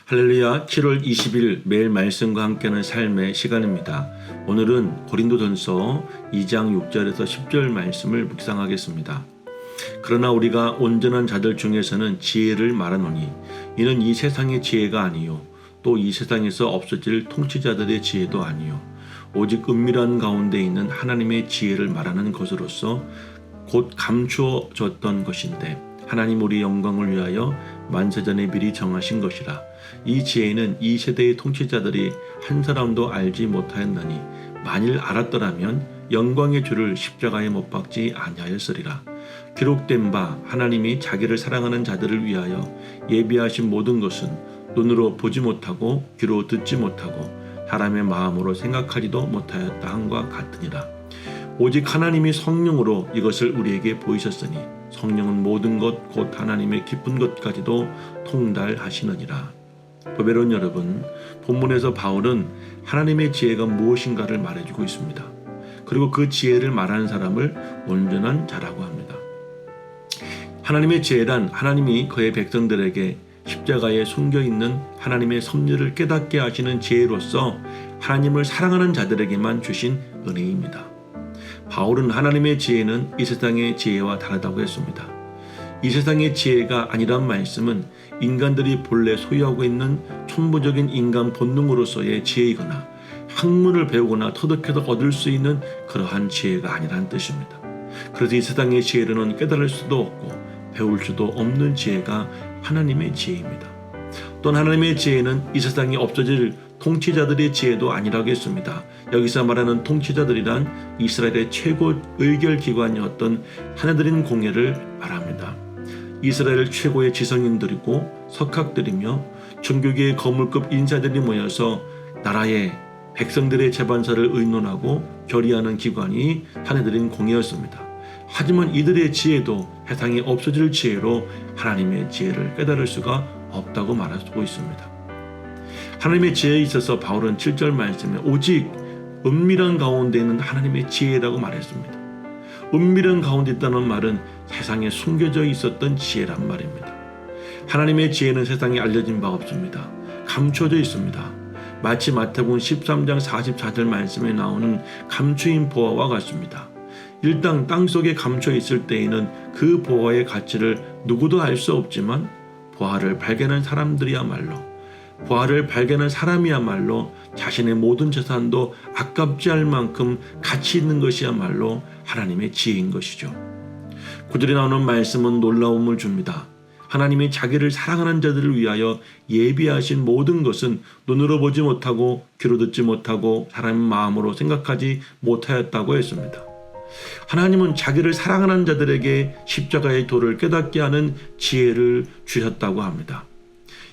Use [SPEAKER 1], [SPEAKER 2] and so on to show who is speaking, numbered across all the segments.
[SPEAKER 1] 할렐루야. 7월 20일 매일 말씀과 함께하는 삶의 시간입니다. 오늘은 고린도전서 2장 6절에서 10절 말씀을 묵상하겠습니다. 그러나 우리가 온전한 자들 중에서는 지혜를 말하노니 이는 이 세상의 지혜가 아니요 또 이 세상에서 없어질 통치자들의 지혜도 아니요 오직 은밀한 가운데 있는 하나님의 지혜를 말하는 것으로서 곧 감추어졌던 것인데 하나님 우리 영광을 위하여 만세전에 미리 정하신 것이라. 이 지혜는 이 세대의 통치자들이 한 사람도 알지 못하였나니 만일 알았더라면 영광의 주를 십자가에 못 박지 아니하였으리라. 기록된 바 하나님이 자기를 사랑하는 자들을 위하여 예비하신 모든 것은 눈으로 보지 못하고 귀로 듣지 못하고 사람의 마음으로 생각하지도 못하였다 함과 같으니라. 오직 하나님이 성령으로 이것을 우리에게 보이셨으니 성령은 모든 것 곧 하나님의 깊은 것까지도 통달하시느니라. 보배로운 여러분, 본문에서 바울은 하나님의 지혜가 무엇인가를 말해주고 있습니다. 그리고 그 지혜를 말하는 사람을 온전한 자라고 합니다. 하나님의 지혜란 하나님이 그의 백성들에게 십자가에 숨겨있는 하나님의 섭리를 깨닫게 하시는 지혜로서 하나님을 사랑하는 자들에게만 주신 은혜입니다. 바울은 하나님의 지혜는 이 세상의 지혜와 다르다고 했습니다. 이 세상의 지혜가 아니란 말씀은 인간들이 본래 소유하고 있는 천부적인 인간 본능으로서의 지혜이거나 학문을 배우거나 터득해서 얻을 수 있는 그러한 지혜가 아니란 뜻입니다. 그래서 이 세상의 지혜로는 깨달을 수도 없고 배울 수도 없는 지혜가 하나님의 지혜입니다. 또한 하나님의 지혜는 이 세상에 없어질 통치자들의 지혜도 아니라고 했습니다. 여기서 말하는 통치자들이란 이스라엘의 최고 의결기관이었던 사내들인 공회를 말합니다. 이스라엘 최고의 지성인들이고 석학들이며 종교계의 거물급 인사들이 모여서 나라의 백성들의 재반사를 의논하고 결의하는 기관이 사내들인 공회였습니다. 하지만 이들의 지혜도 세상에 없어질 지혜로 하나님의 지혜를 깨달을 수가 없다고 말하고 있습니다. 하나님의 지혜에 있어서 바울은 7절 말씀에 오직 은밀한 가운데 있는 하나님의 지혜라고 말했습니다. 은밀한 가운데 있다는 말은 세상에 숨겨져 있었던 지혜란 말입니다. 하나님의 지혜는 세상에 알려진 바 없습니다. 감춰져 있습니다. 마치 마태복음 13장 44절 말씀에 나오는 감추인 보화와 같습니다. 일단 땅속에 감춰 있을 때에는 그 보화의 가치를 누구도 알 수 없지만 보화를 발견한 사람이야말로 자신의 모든 재산도 아깝지 않을 만큼 가치 있는 것이야말로 하나님의 지혜인 것이죠. 구절에 나오는 말씀은 놀라움을 줍니다. 하나님이 자기를 사랑하는 자들을 위하여 예비하신 모든 것은 눈으로 보지 못하고 귀로 듣지 못하고 사람의 마음으로 생각하지 못하였다고 했습니다. 하나님은 자기를 사랑하는 자들에게 십자가의 도를 깨닫게 하는 지혜를 주셨다고 합니다.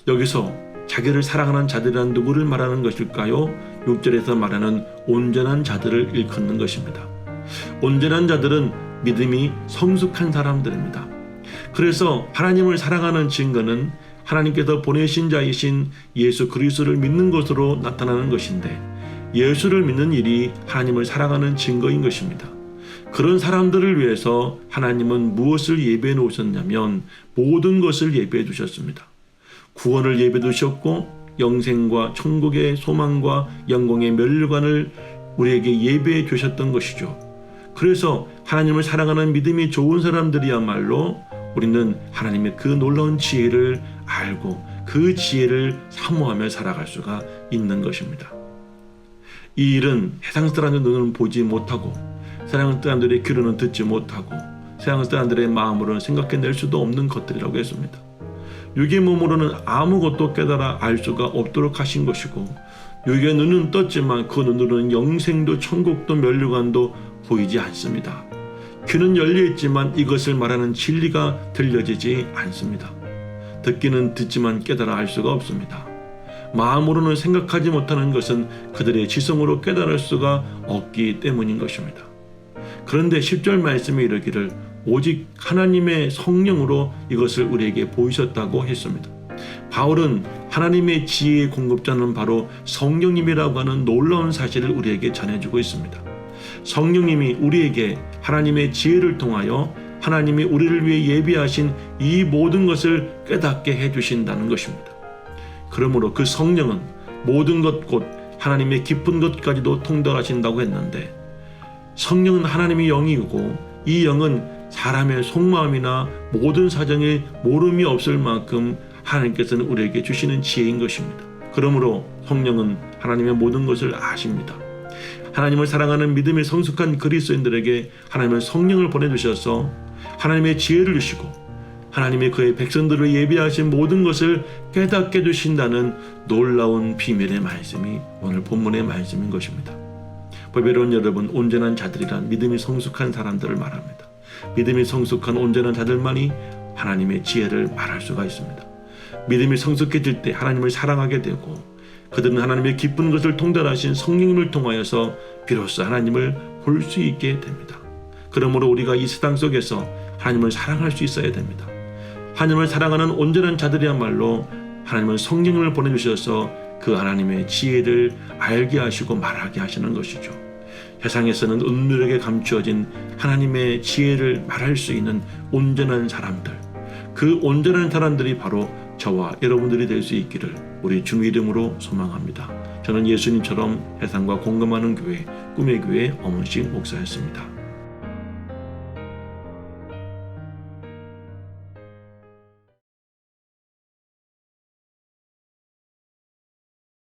[SPEAKER 1] 여기서 자기를 사랑하는 자들이란 누구를 말하는 것일까요? 6절에서 말하는 온전한 자들을 일컫는 것입니다. 온전한 자들은 믿음이 성숙한 사람들입니다. 그래서 하나님을 사랑하는 증거는 하나님께서 보내신 자이신 예수 그리스도를 믿는 것으로 나타나는 것인데 예수를 믿는 일이 하나님을 사랑하는 증거인 것입니다. 그런 사람들을 위해서 하나님은 무엇을 예배해 놓으셨냐면 모든 것을 예배해 두셨습니다. 구원을 예배해 두셨고 영생과 천국의 소망과 영광의 멸류관을 우리에게 예배해 주셨던 것이죠. 그래서 하나님을 사랑하는 믿음이 좋은 사람들이야말로 우리는 하나님의 그 놀라운 지혜를 알고 그 지혜를 사모하며 살아갈 수가 있는 것입니다. 이 일은 세상 사람의 눈은 보지 못하고 세상 사람들의 귀로는 듣지 못하고 세상 사람들의 마음으로는 생각해낼 수도 없는 것들이라고 했습니다. 육의 몸으로는 아무것도 깨달아 알 수가 없도록 하신 것이고 육의 눈은 떴지만 그 눈으로는 영생도 천국도 멸류관도 보이지 않습니다. 귀는 열려있지만 이것을 말하는 진리가 들려지지 않습니다. 듣기는 듣지만 깨달아 알 수가 없습니다. 마음으로는 생각하지 못하는 것은 그들의 지성으로 깨달을 수가 없기 때문인 것입니다. 그런데 10절 말씀에 이르기를 오직 하나님의 성령으로 이것을 우리에게 보이셨다고 했습니다. 바울은 하나님의 지혜의 공급자는 바로 성령님이라고 하는 놀라운 사실을 우리에게 전해주고 있습니다. 성령님이 우리에게 하나님의 지혜를 통하여 하나님이 우리를 위해 예비하신 이 모든 것을 깨닫게 해주신다는 것입니다. 그러므로 그 성령은 모든 것 곧 하나님의 깊은 것까지도 통달하신다고 했는데, 성령은 하나님의 영이고 이 영은 사람의 속마음이나 모든 사정에 모름이 없을 만큼 하나님께서는 우리에게 주시는 지혜인 것입니다. 그러므로 성령은 하나님의 모든 것을 아십니다. 하나님을 사랑하는 믿음의 성숙한 그리스도인들에게 하나님은 성령을 보내주셔서 하나님의 지혜를 주시고 하나님의 그의 백성들을 예비하신 모든 것을 깨닫게 해주신다는 놀라운 비밀의 말씀이 오늘 본문의 말씀인 것입니다. 보배로운 여러분, 온전한 자들이란 믿음이 성숙한 사람들을 말합니다. 믿음이 성숙한 온전한 자들만이 하나님의 지혜를 말할 수가 있습니다. 믿음이 성숙해질 때 하나님을 사랑하게 되고 그들은 하나님의 깊은 것을 통달하신 성령님을 통하여서 비로소 하나님을 볼 수 있게 됩니다. 그러므로 우리가 이 세상 속에서 하나님을 사랑할 수 있어야 됩니다. 하나님을 사랑하는 온전한 자들이야말로 하나님은 성령을 보내주셔서 그 하나님의 지혜를 알게 하시고 말하게 하시는 것이죠. 세상에서는 은밀하게 감추어진 하나님의 지혜를 말할 수 있는 온전한 사람들, 그 온전한 사람들이 바로 저와 여러분들이 될 수 있기를 우리 주님 이름으로 소망합니다. 저는 예수님처럼 세상과 공감하는 교회, 꿈의 교회 엄은식 목사였습니다.